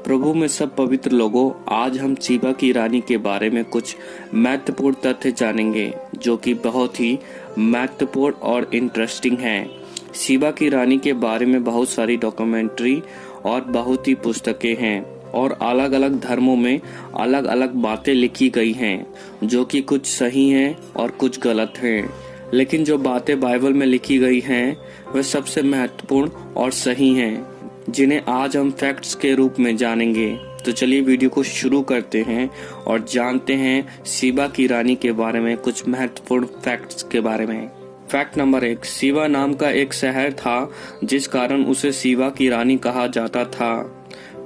प्रभु में सब पवित्र लोगों, आज हम सीबा की रानी के बारे में कुछ महत्वपूर्ण तथ्य जानेंगे जो कि बहुत ही महत्वपूर्ण और इंटरेस्टिंग हैं। सीबा की रानी के बारे में बहुत सारी डॉक्यूमेंट्री और बहुत ही पुस्तकें हैं और अलग अलग धर्मों में अलग अलग बातें लिखी गई हैं जो कि कुछ सही हैं और कुछ गलत हैं, लेकिन जो बातें बाइबल में लिखी गई हैं वह सबसे महत्वपूर्ण और सही हैं, जिन्हें आज हम फैक्ट्स के रूप में जानेंगे। तो चलिए वीडियो को शुरू करते हैं और जानते हैं सीबा की रानी के बारे में कुछ महत्वपूर्ण फैक्ट्स के बारे में। फैक्ट नंबर 1, सीबा नाम का एक शहर था जिस कारण उसे सीबा की रानी कहा जाता था।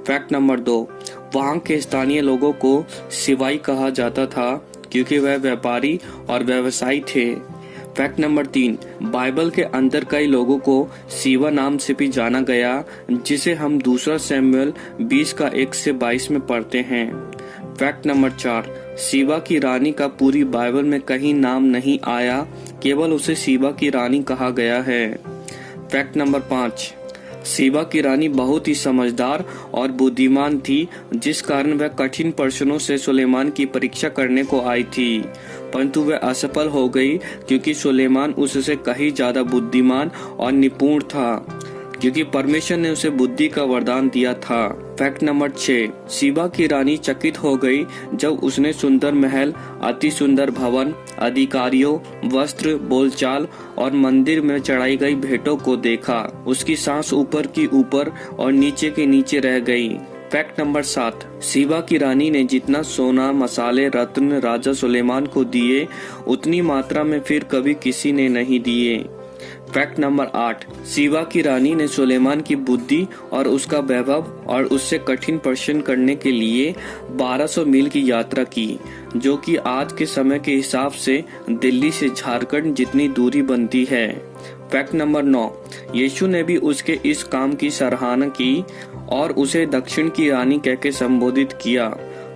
फैक्ट नंबर 2, वहाँ के स्थानीय लोगों को सिवाई कहा जाता था क्योंकि वह व्यापारी और व्यवसायी थे। फैक्ट नंबर 3, बाइबल के अंदर कई लोगों को सीबा नाम से भी जाना गया, जिसे हम दूसरा शमूएल 20 का 1 से 22 में पढ़ते हैं। फैक्ट नंबर 4, सीबा की रानी का पूरी बाइबल में कहीं नाम नहीं आया, केवल उसे सीबा की रानी कहा गया है। फैक्ट नंबर 5, सीबा की रानी बहुत ही समझदार और बुद्धिमान थी, जिस कारण वह कठिन प्रश्नों से सुलेमान की परीक्षा करने को आई थी, परंतु वह असफल हो गई क्योंकि सुलेमान उससे कहीं ज्यादा बुद्धिमान और निपुण था, क्योंकि परमेश्वर ने उसे बुद्धि का वरदान दिया था। फैक्ट नंबर 6, सीबा की रानी चकित हो गई जब उसने सुंदर महल, अति सुंदर भवन, अधिकारियों, वस्त्र, बोलचाल और मंदिर में चढ़ाई गई भेंटों को देखा। उसकी सांस ऊपर की ऊपर और नीचे के नीचे रह गई। फैक्ट नंबर 7, सीबा की रानी ने जितना सोना, मसाले, रत्न राजा सुलेमान को दिए, उतनी मात्रा में फिर कभी किसी ने नहीं दिए। फैक्ट नंबर 8, सीबा की रानी ने सुलेमान की बुद्धि और उसका वैभव और उससे कठिन प्रश्न करने के लिए 1200 मील की यात्रा की, जो कि आज के समय के हिसाब से दिल्ली से झारखंड जितनी दूरी बनती है। फैक्ट नंबर 9, यीशु ने भी उसके इस काम की सराहना की और उसे दक्षिण की रानी कहकर संबोधित किया।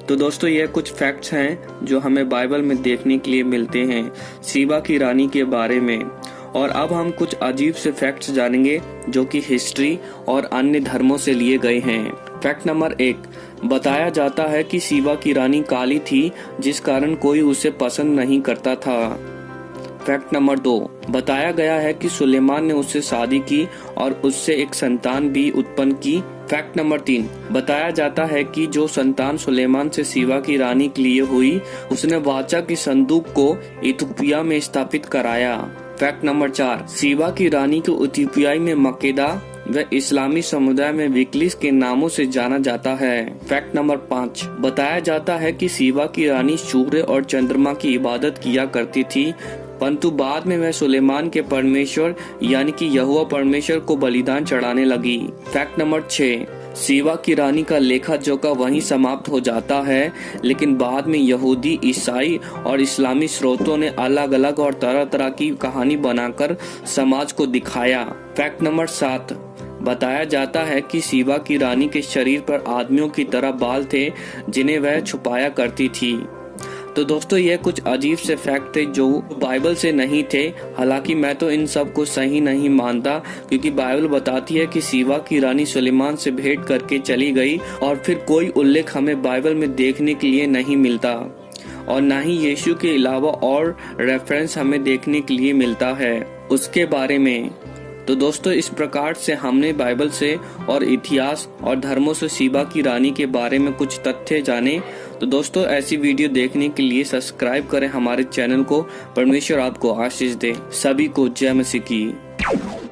तो दोस्तों, ये कुछ फैक्ट्स हैं जो हमें बाइबल में देखने के लिए मिलते हैं सीबा की रानी के बारे में। और अब हम कुछ अजीब से फैक्ट्स जानेंगे जो कि हिस्ट्री और अन्य धर्मों से लिए गए हैं। फैक्ट नंबर 1, बताया जाता है कि सीबा की रानी काली थी, जिस कारण कोई उसे पसंद नहीं करता था। फैक्ट नंबर 2, बताया गया है कि सुलेमान ने उससे शादी की और उससे एक संतान भी उत्पन्न की। फैक्ट नंबर 3, बताया जाता है कि जो संतान सुलेमान से सीबा की रानी के लिए हुई, उसने वाचा की संदूक को इथियोपिया में स्थापित कराया। फैक्ट नंबर 4, सीबा की रानी को इथियोपिया में मक्केदा व इस्लामी समुदाय में विकलिस के नामों से जाना जाता है। फैक्ट नंबर 5, बताया जाता है कि सीबा की रानी सूर्य और चंद्रमा की इबादत किया करती थी, परंतु बाद में वह सुलेमान के परमेश्वर यानी कि यहोवा परमेश्वर को बलिदान चढ़ाने लगी। फैक्ट नंबर 6, सीबा की रानी का लेखा जोखा वहीं समाप्त हो जाता है, लेकिन बाद में यहूदी, ईसाई और इस्लामी स्रोतों ने अलग अलग और तरह तरह की कहानी बनाकर समाज को दिखाया। फैक्ट नंबर 7, बताया जाता है कि सीबा की रानी के शरीर पर आदमियों की तरह बाल थे जिन्हें वह छुपाया करती थी। तो दोस्तों, ये कुछ अजीब से फैक्ट थे जो बाइबल से नहीं थे। हालांकि मैं तो इन सब को सही नहीं मानता, क्योंकि बाइबल बताती है कि सीबा की रानी सुलेमान से भेंट करके चली गई और फिर कोई उल्लेख हमें बाइबल में देखने के लिए नहीं मिलता और न ही यीशु के अलावा और रेफरेंस हमें देखने के लिए मिलता है उसके बारे में। तो दोस्तों, इस प्रकार से हमने बाइबल से और इतिहास और धर्मों से सीबा की रानी के बारे में कुछ तथ्य जाने। तो दोस्तों, ऐसी वीडियो देखने के लिए सब्सक्राइब करें हमारे चैनल को। परमेश्वर आपको आशीष दे। सभी को जय मसीह की।